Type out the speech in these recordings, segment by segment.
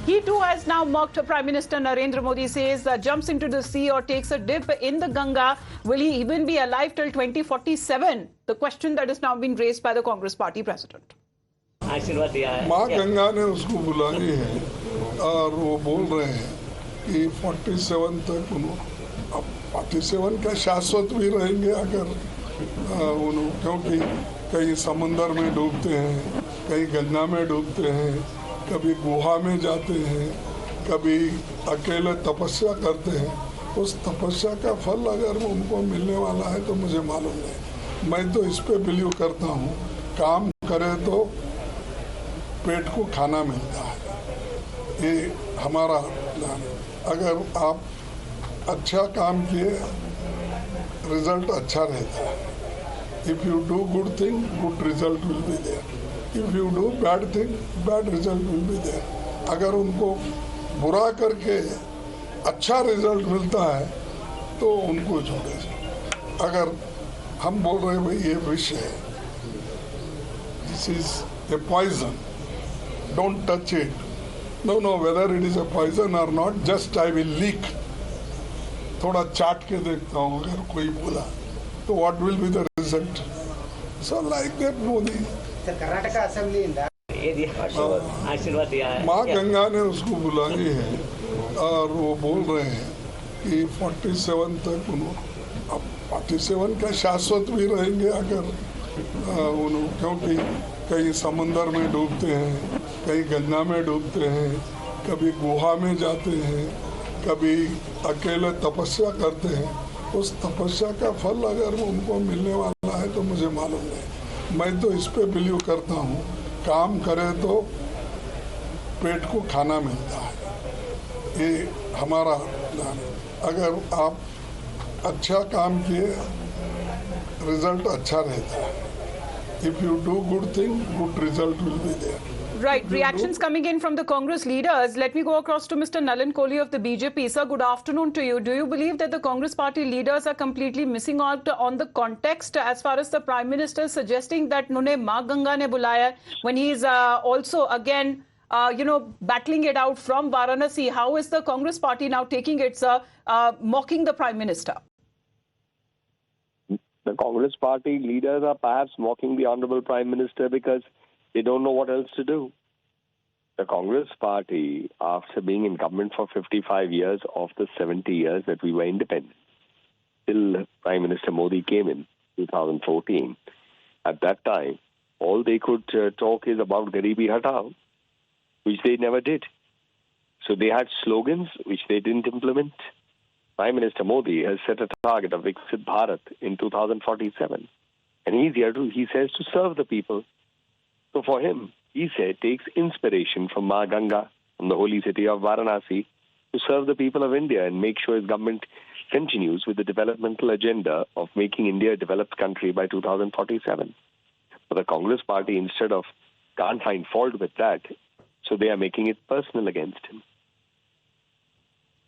He too has now mocked Prime Minister Narendra Modi, says jumps into the sea or takes a dip in the Ganga. Will he even be alive till 2047? The question that has now been raised by the Congress party president. माँ गंगा ने उसको बुलाई है और वो बोल रहे हैं कि 47 तक अब 47 का शाश्वत भी रहेंगे अगर क्योंकि कहीं समंदर में डूबते हैं, कहीं गंगा में डूबते हैं, कभी गुहा में जाते हैं, कभी अकेले तपस्या करते हैं। उस तपस्या का फल अगर उनको मिलने वाला है तो मुझे मालूम नहीं। मैं तो इस पे बिलीव करता हूँ, काम करे तो पेट को खाना मिलता है, ये हमारा प्लान है। अगर आप अच्छा काम किए रिजल्ट अच्छा रहता है। If you do good thing, good result will be there. If you do bad thing, bad result will be there. अगर उनको बुरा करके अच्छा रिजल्ट मिलता है तो उनको छोड़े। अगर हम बोल रहे हैं भाई ये विष है, this is a poison, don't touch it. No, whether it is a poison or not, just I will leak. थोड़ा चाट के देखता हूँ, अगर कोई बोला तो what will be the result? So like that Modi. Karnataka assembly आशीर्वाद दिया है। माँ गंगा ने उसको बुलाई है और वो बोल रहे हैं कि 47 तक अब 47 का शाश्वत भी रहेंगे अगर क्योंकि कहीं समंदर में डूबते हैं, कहीं गंगा में डूबते हैं, कभी गुहा में जाते हैं, कभी अकेले तपस्या करते हैं। उस तपस्या का फल अगर उनको मिलने वाला है तो मुझे मालूम नहीं। मैं तो इस पे बिलीव करता हूँ, काम करे तो पेट को खाना मिलता है, ये हमारा प्लान है। अगर आप अच्छा काम किए रिजल्ट अच्छा रहता है। If you do good thing, good result will be there. Right. Reactions coming in from the Congress leaders. Let me go across to Mr. Nalin Kohli of the BJP. Sir, good afternoon to you. Do you believe that the Congress party leaders are completely missing out on the context as far as the Prime Minister is suggesting that Nune Maa Ganga ne bulaya when he is also again, battling it out from Varanasi? How is the Congress party now taking it, sir, mocking the Prime Minister? The Congress party leaders are perhaps mocking the Honorable Prime Minister because they don't know what else to do. The Congress party, after being in government for 55 years of the 70 years that we were independent, till Prime Minister Modi came in 2014, at that time, all they could talk is about Garibi Hatao, which they never did. So they had slogans which they didn't implement. Prime Minister Modi has set a target of Viksit Bharat in 2047. And he's here he says, to serve the people. So for him, he said, takes inspiration from Maa Ganga, from the holy city of Varanasi, to serve the people of India and make sure his government continues with the developmental agenda of making India a developed country by 2047. But the Congress party, instead of can't find fault with that, so they are making it personal against him.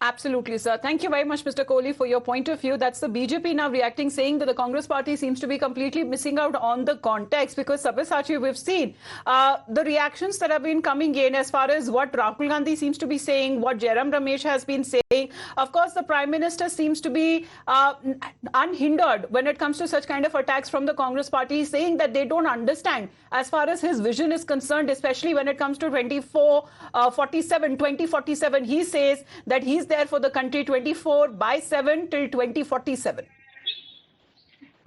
Absolutely, sir. Thank you very much, Mr. Kohli, for your point of view. That's the BJP now reacting, saying that the Congress party seems to be completely missing out on the context because, Sabyasachi, we've seen the reactions that have been coming in as far as what Rahul Gandhi seems to be saying, what Jairam Ramesh has been saying. Of course, the Prime Minister seems to be unhindered when it comes to such kind of attacks from the Congress party, saying that they don't understand as far as his vision is concerned, especially when it comes to 2047. He says that he's there for the country 24/7 till 2047.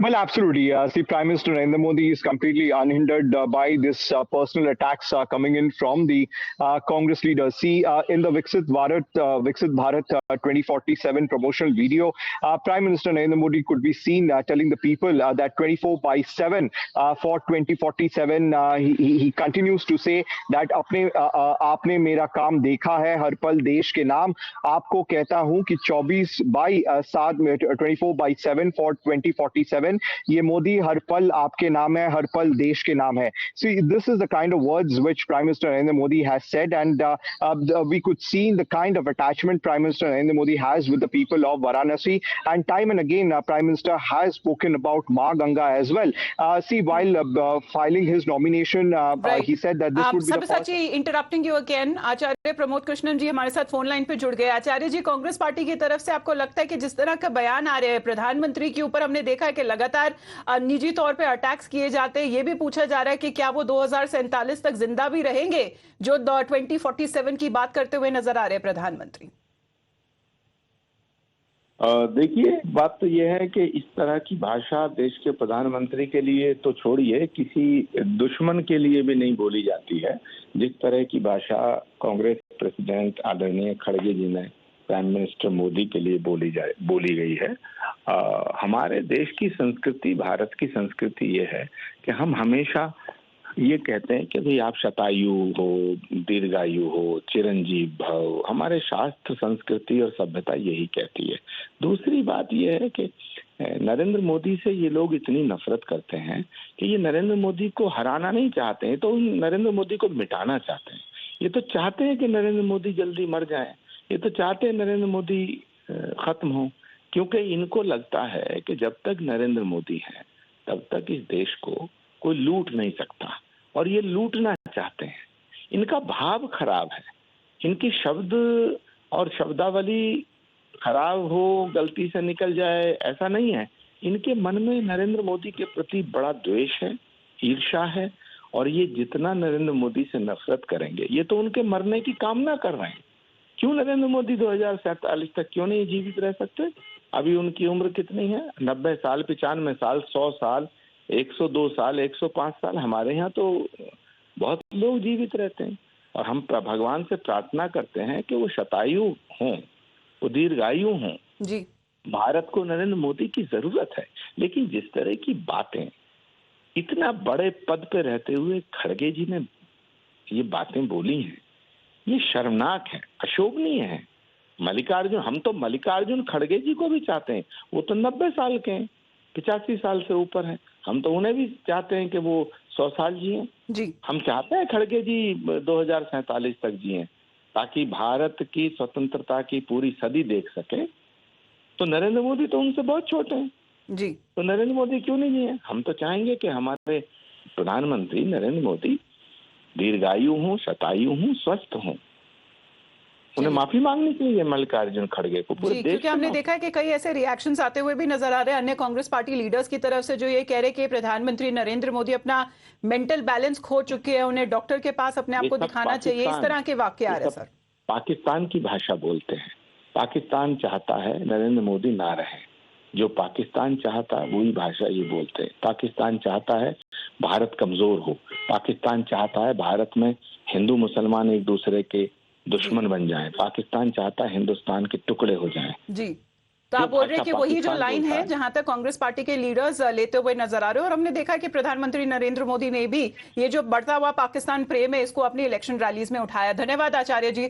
Well, absolutely. See, Prime Minister Narendra Modi is completely unhindered by this personal attacks coming in from the Congress leaders. See, in the Viksit Bharat 2047 promotional video, Prime Minister Narendra Modi could be seen telling the people that 24/7 for 2047. He continues to say that आपने मेरा काम देखा है हर पल देश के नाम आपको कहता हूं कि 24/7 24/7 for 2047 47, ये मोदी हर पल आपके नाम है, हर पल देश के नाम है. See, this is the kind of words which Prime Minister Narendra Modi has said, and we could see the kind of attachment Prime Minister Narendra Modi has with the people of Varanasi, and time and again Prime Minister has spoken about Ma Ganga as well. See, while filing his nomination, he said that this would be the first... interrupting you again. Acharya Pramod Krishnam ji हमारे साथ phone line पे जुड़ गए. आचार्य जी, Congress party की तरफ से आपको लगता है कि जिस तरह का बयान आ रहे हैं प्रधानमंत्री के ऊपर, हमने देखा है कि लगातार निजी तौर पे अटैक्स किए जाते हैं, ये भी पूछा जा रहा है कि क्या वो 2047 तक जिंदा भी रहेंगे जो 2047 की बात करते हुए नजर आ रहे हैं प्रधानमंत्री? देखिए, बात तो यह है कि इस तरह की भाषा देश के प्रधानमंत्री के लिए तो छोड़िए, किसी दुश्मन के लिए भी नहीं बोली जाती है. जिस तरह की भाषा कांग्रेस प्रेसिडेंट आदरणीय खड़गे जी ने प्राइम मिनिस्टर मोदी के लिए बोली गई है. हमारे देश की संस्कृति, भारत की संस्कृति ये है कि हम हमेशा ये कहते हैं कि भाई आप शतायु हो, दीर्घायु हो, चिरंजीव भव. हमारे शास्त्र, संस्कृति और सभ्यता यही कहती है. दूसरी बात यह है कि नरेंद्र मोदी से ये लोग इतनी नफरत करते हैं कि ये नरेंद्र मोदी को हराना नहीं चाहते हैं, तो नरेंद्र मोदी को मिटाना चाहते हैं. ये तो चाहते हैं कि नरेंद्र मोदी जल्दी मर जाए, ये तो चाहते हैं नरेंद्र मोदी खत्म हो, क्योंकि इनको लगता है कि जब तक नरेंद्र मोदी है तब तक इस देश को कोई लूट नहीं सकता, और ये लूटना चाहते हैं. इनका भाव खराब है, इनकी शब्द और शब्दावली खराब हो, गलती से निकल जाए, ऐसा नहीं है. इनके मन में नरेंद्र मोदी के प्रति बड़ा द्वेष है, ईर्ष्या है, और ये जितना नरेंद्र मोदी से नफरत करेंगे, ये तो उनके मरने की कामना कर रहे हैं. क्यों नरेंद्र मोदी 2047 तक क्यों नहीं जीवित रह सकते? अभी उनकी उम्र कितनी है? 90 साल, 95 साल, 100 साल, 102 साल, 105 साल. हमारे यहाँ तो बहुत लोग जीवित रहते हैं, और हम भगवान से प्रार्थना करते हैं कि वो शतायु हों, वो दीर्घायु हों. जी, भारत को नरेंद्र मोदी की जरूरत है. लेकिन जिस तरह की बातें इतना बड़े पद पे रहते हुए खड़गे जी ने ये बातें बोली हैं, ये शर्मनाक है, अशोभनीय है. मल्लिकार्जुन, हम तो मल्लिकार्जुन खड़गे जी को भी चाहते हैं. वो तो 90 साल के हैं, 85 साल से ऊपर हैं. हम तो उन्हें भी चाहते हैं कि वो 100 साल जिए. जी, हम चाहते हैं खड़गे जी 2047 तक जिए, ताकि भारत की स्वतंत्रता की पूरी सदी देख सके. तो नरेंद्र मोदी तो उनसे बहुत छोटे हैं. जी, तो नरेंद्र मोदी क्यों नहीं जिए? हम तो चाहेंगे कि हमारे प्रधानमंत्री नरेंद्र मोदी दीर्घायु हों, शतायु हों, स्वस्थ हों. उन्हें माफी मांगनी चाहिए मल्लिकार्जुन खड़गे को, पूरे देश. क्योंकि हमने देखा है कि कई ऐसे रिएक्शंस आते हुए भी नजर आ रहे हैं अन्य कांग्रेस पार्टी लीडर्स की तरफ से, जो ये कह रहे हैं कि प्रधानमंत्री नरेंद्र मोदी अपना मेंटल बैलेंस खो चुके हैं, उन्हें डॉक्टर के पास अपने आप को दिखाना चाहिए. इस तरह के वाक्य आ रहे हैं सर. पाकिस्तान की भाषा बोलते हैं. पाकिस्तान चाहता है नरेंद्र मोदी ना रहे. जो पाकिस्तान चाहता है वही भाषा ये बोलते हैं. पाकिस्तान चाहता है भारत कमजोर हो. पाकिस्तान चाहता है भारत में हिंदू मुसलमान एक दूसरे के दुश्मन बन जाएं. पाकिस्तान चाहता है हिंदुस्तान के टुकड़े हो जाएं. जी, तो आप बोल रहे हैं कि वही जो लाइन है जहां तक कांग्रेस पार्टी के लीडर्स लेते हुए नजर आ रहे हैं. और हमने देखा कि प्रधानमंत्री नरेंद्र मोदी ने भी ये जो बढ़ता हुआ पाकिस्तान प्रेम है, इसको अपनी इलेक्शन रैलीज में उठाया. धन्यवाद आचार्य जी.